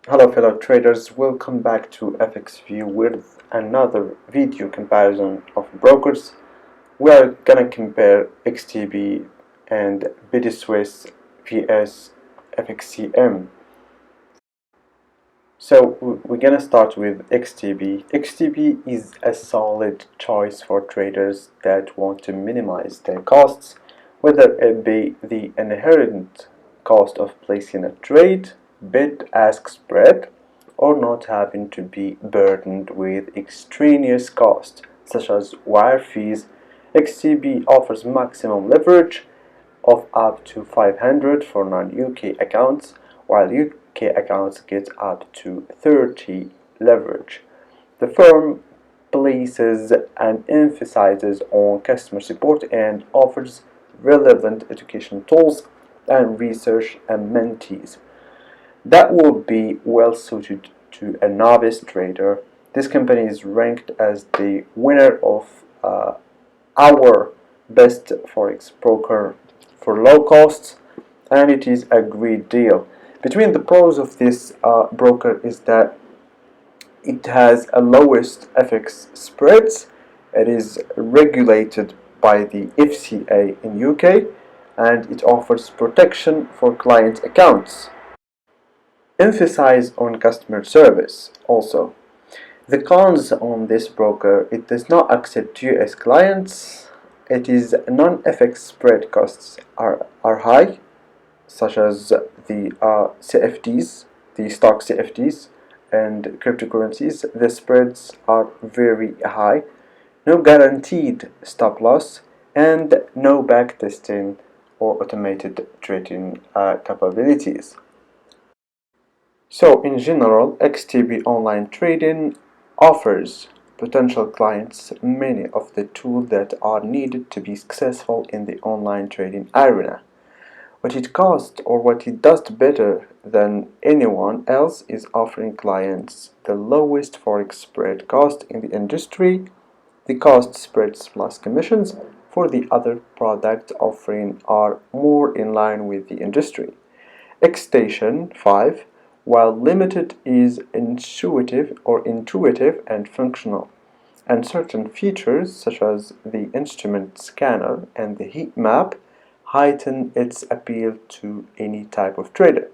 Hello fellow traders, welcome back to FX View with another video comparison of brokers. We are gonna compare XTB and BDswiss vs FXCM. So we're gonna start with XTB. XTB is a solid choice for traders that want to minimize their costs, whether it be the inherent cost of placing a trade, bid-ask spread, or not having to be burdened with extraneous costs such as wire fees. XTB offers maximum leverage of up to 500 for non-UK accounts, while UK accounts get up to 30 leverage. The firm places and emphasizes on customer support and offers relevant education tools and research amenities that will be well suited to a novice trader. This company is ranked as the winner of our best forex broker for low costs, and it is a great deal. Between the pros of this broker is that it has a lowest FX spreads. It is regulated by the FCA in UK, and it offers protection for client accounts. Emphasize on customer service also. The cons on this broker: it does not accept US clients. It is non-FX spread costs are high, such as the CFDs, the stock CFDs and cryptocurrencies. The spreads are very high, no guaranteed stop loss, and no backtesting or automated trading capabilities. So in general, XTB online trading offers potential clients many of the tools that are needed to be successful in the online trading arena. What it costs, or what it does better than anyone else, is offering clients the lowest forex spread cost in the industry. The cost spreads plus commissions for the other product offering are more in line with the industry. xStation 5, while limited, is intuitive and functional, and certain features such as the instrument scanner and the heat map heighten its appeal to any type of trader.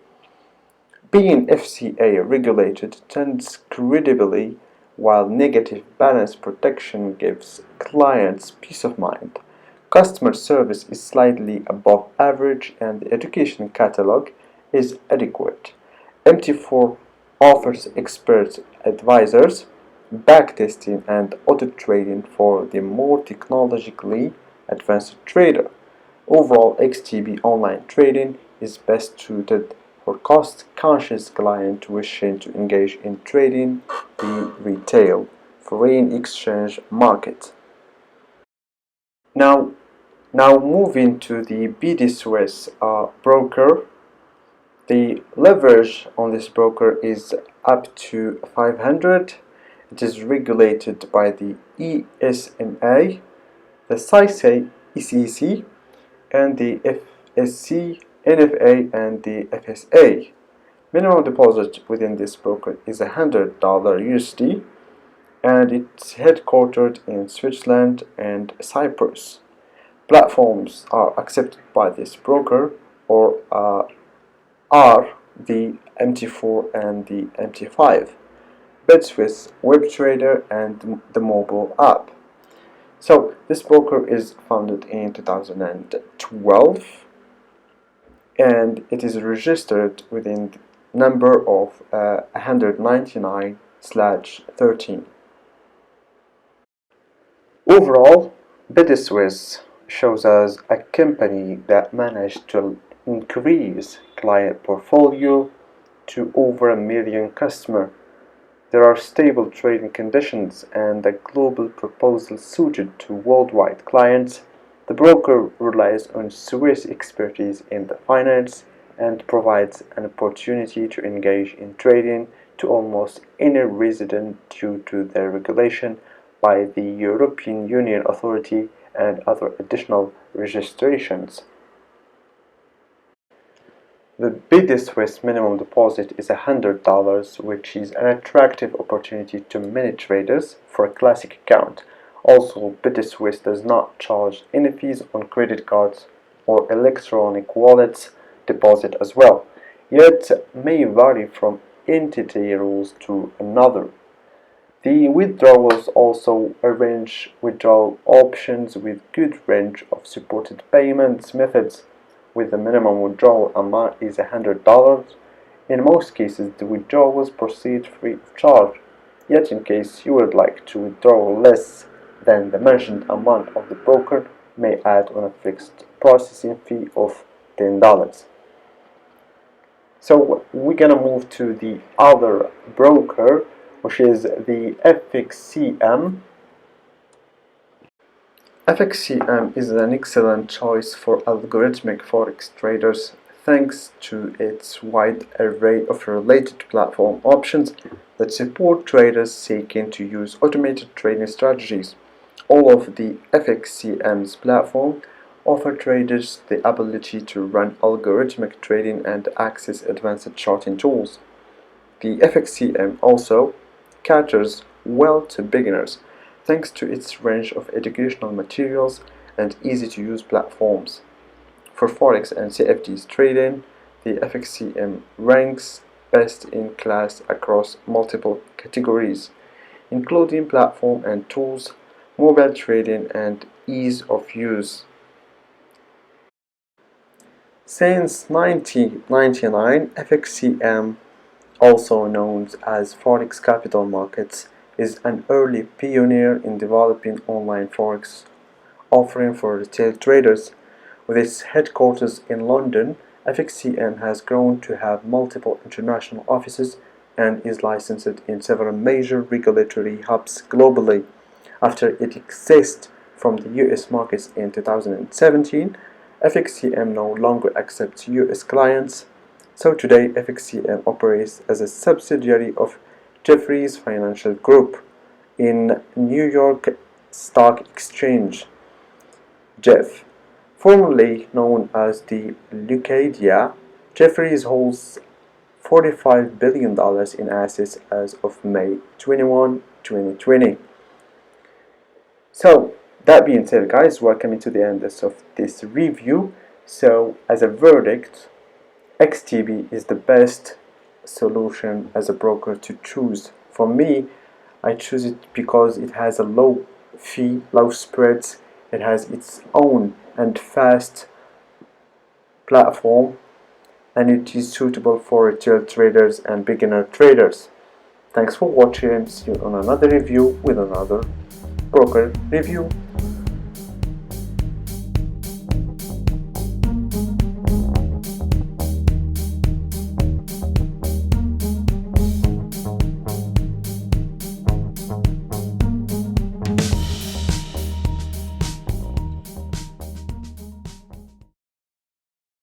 Being FCA regulated tends credibly, while negative balance protection gives clients peace of mind. Customer service is slightly above average, and the education catalog is adequate. MT4 offers expert advisors, backtesting, and auto trading for the more technologically advanced trader. Overall, XTB online trading is best suited for cost-conscious clients wishing to engage in trading the retail foreign exchange market. Now, moving to the BDswiss broker. The leverage on this broker is up to 500. It is regulated by the ESMA, the SISA ECC, and the FSC, NFA, and the FSA. Minimum deposit within this broker is $100 USD, and it's headquartered in Switzerland and Cyprus. Platforms are accepted by this broker or are the MT4 and the MT5, BDswiss web trader, and the mobile app. So this broker is founded in 2012, and it is registered within the number of 199/13. Overall, BDswiss shows us a company that managed to increase client portfolio to over 1 million customers. There are stable trading conditions and a global proposal suited to worldwide clients. The broker relies on Swiss expertise in the finance and provides an opportunity to engage in trading to almost any resident due to their regulation by the European Union Authority and other additional registrations. The BDswiss minimum deposit is $100, which is an attractive opportunity to many traders for a classic account. Also, BDswiss does not charge any fees on credit cards or electronic wallets deposit as well, yet may vary from entity rules to another. The withdrawals also arrange withdrawal options with good range of supported payments methods, with the minimum withdrawal amount is $100. In most cases, the withdrawals proceed free of charge. Yet in case you would like to withdraw less than the mentioned amount, of the broker may add on a fixed processing fee of $10. So we're gonna move to the other broker, which is the FXCM. FXCM is an excellent choice for algorithmic forex traders thanks to its wide array of related platform options that support traders seeking to use automated trading strategies. All of the FXCM's platform offer traders the ability to run algorithmic trading and access advanced charting tools. The FXCM also caters well to beginners thanks to its range of educational materials and easy-to-use platforms. For forex and CFDs trading, the FXCM ranks best in class across multiple categories, including platform and tools, mobile trading, and ease of use. Since 1999, FXCM, also known as Forex Capital Markets, is an early pioneer in developing online forex offering for retail traders. With its headquarters in London, FXCM has grown to have multiple international offices and is licensed in several major regulatory hubs globally. After it exited from the US markets in 2017, FXCM no longer accepts US clients, so today FXCM operates as a subsidiary of Jefferies Financial Group in New York Stock Exchange. Jeff, formerly known as the Leucadia, Jefferies holds $45 billion in assets as of May 21, 2020. So, that being said, guys, we're coming to the end of this review. So, as a verdict, XTB is the best solution as a broker to choose. For me, I choose it because it has a low fee, low spreads, it has its own and fast platform, and it is suitable for retail traders and beginner traders. Thanks for watching, and see you on another review with another broker review.